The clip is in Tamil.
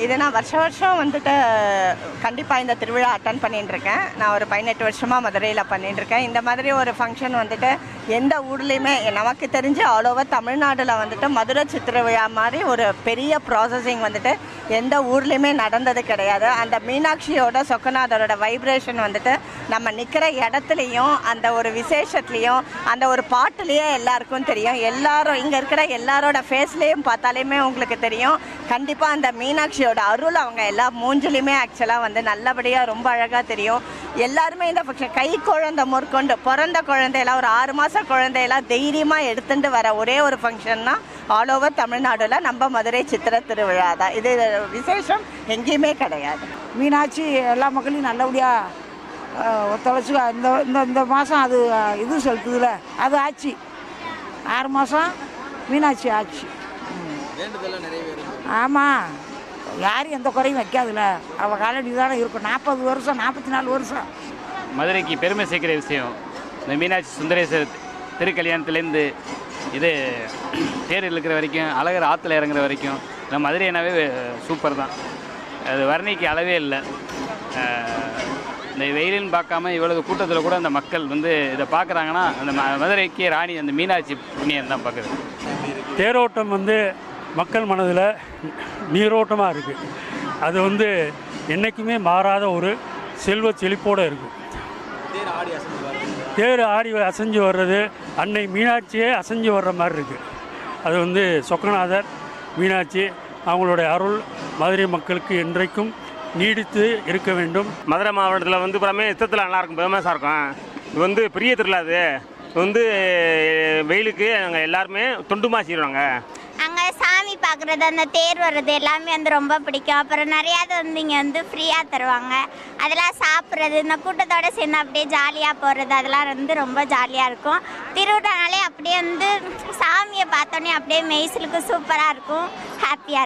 இது நான் வருஷம் வந்துட்டு கண்டிப்பாக இந்த திருவிழா அட்டன் பண்ணிட்டுருக்கேன். நான் ஒரு 18 வருஷமாக மதுரையில் பண்ணிட்டுருக்கேன். இந்த மாதிரி ஒரு ஃபங்க்ஷன் வந்துட்டு எந்த ஊர்லேயுமே நமக்கு தெரிஞ்சு ஆல் ஓவர் தமிழ்நாட்டில் வந்துட்டு மதுரை சித்திரவிழா மாதிரி ஒரு பெரிய ப்ராசஸிங் வந்துட்டு எந்த ஊர்லேயுமே நடந்தது கிடையாது. அந்த மீனாட்சியோட சொக்கநாதரோட வைப்ரேஷன் வந்துட்டு நம்ம நிற்கிற இடத்துலையும் அந்த ஒரு விசேஷத்துலேயும் அந்த ஒரு பாட்டுலேயே எல்லாருக்கும் தெரியும். எல்லாரும் இங்கே இருக்கிற எல்லாரோட ஃபேஸ்லேயும் பார்த்தாலுமே உங்களுக்கு தெரியும். கண்டிப்பாக அந்த மீனாட்சியோட அருள் அவங்க எல்லா மூஞ்சிலையுமே ஆக்சுவலாக வந்து நல்லபடியாக ரொம்ப அழகாக தெரியும். எல்லாருமே இந்த ஃபங்க்ஷன் கை குழந்தை முற்கொண்டு பிறந்த குழந்தையெல்லாம் ஒரு 6 மாத குழந்தையெல்லாம் தைரியமாக எடுத்துகிட்டு வர ஒரே ஒரு ஃபங்க்ஷன்னா ஆல் ஓவர் தமிழ்நாடுல நம்ம மதுரை சித்திரை திருவிழா தான். இது விசேஷம் எங்கேயுமே கிடையாது. மீனாட்சி எல்லா மக்களையும் நல்லபடியாக ஒத்துழைச்சி இந்த மாதம் அது இது செலுத்துதுல அது ஆச்சு. 6 மாதம் மீனாட்சி ஆச்சு. ஆமாம், யாரும் எந்த குறையும் வைக்காதுல்ல. அவள் காலடி தானே இருக்கும். 40 வருஷம் 44 வருஷம் மதுரைக்கு பெருமை சேர்க்கிற விஷயம் இந்த மீனாட்சி சுந்தரேஸ்வரர் திருக்கல்யாணத்துலேருந்து இது தேர் இழுக்கிற வரைக்கும், அழகர் ஆற்றுல இறங்குற வரைக்கும் நம்ம மதுரைனாவே சூப்பர் தான். அது வர்ணிக்கு அளவே இல்லை. இந்த வெயிலுன்னு பார்க்காம இவ்வளவு கூட்டத்தில் கூட அந்த மக்கள் வந்து இதை பார்க்குறாங்கன்னா அந்த மதுரைக்கு ராணி அந்த மீனாட்சி புண்ணியம் தான் பார்க்குது. தேரோட்டம் வந்து மக்கள் மனதில் நீரோட்டமாக இருக்குது. அது வந்து என்றைக்குமே மாறாத ஒரு செல்வ செழிப்போடு இருக்குது. தேர் ஆடி அசைஞ்சு வர்றது அன்னை மீனாட்சியே அசைஞ்சு வர்ற மாதிரி இருக்குது. அது வந்து சொக்கநாதர் மீனாட்சி அவங்களுடைய அருள் மதுரை மக்களுக்கு என்றைக்கும் நீடித்து இருக்க வேண்டும். மதுரை மாவட்டத்தில் வந்து புறமே யுத்தத்தில் நல்லாயிருக்கும், ஃபேமஸாக இருக்கும். இது வந்து பெரிய திருவிழா. இது வந்து வெயிலுக்கு நாங்கள் எல்லாருமே தொண்டு மாசிடுவாங்க. அங்கே சாமி பார்க்குறது, அந்த தேர் வர்றது எல்லாமே வந்து ரொம்ப பிடிக்கும். அப்புறம் நிறையாவது வந்து இங்கே வந்து ஃப்ரீயாக தருவாங்க. அதெல்லாம் சாப்பிட்றது, இந்த கூட்டத்தோடு சேர்ந்து அப்படியே ஜாலியாக போகிறது, அதெல்லாம் வந்து ரொம்ப ஜாலியாக இருக்கும். திருவிழானாலே அப்படியே வந்து சாமியை பார்த்தோன்னே அப்படியே மெய்சிலுக்கு சூப்பராக இருக்கும், ஹாப்பியாக இருக்கும்.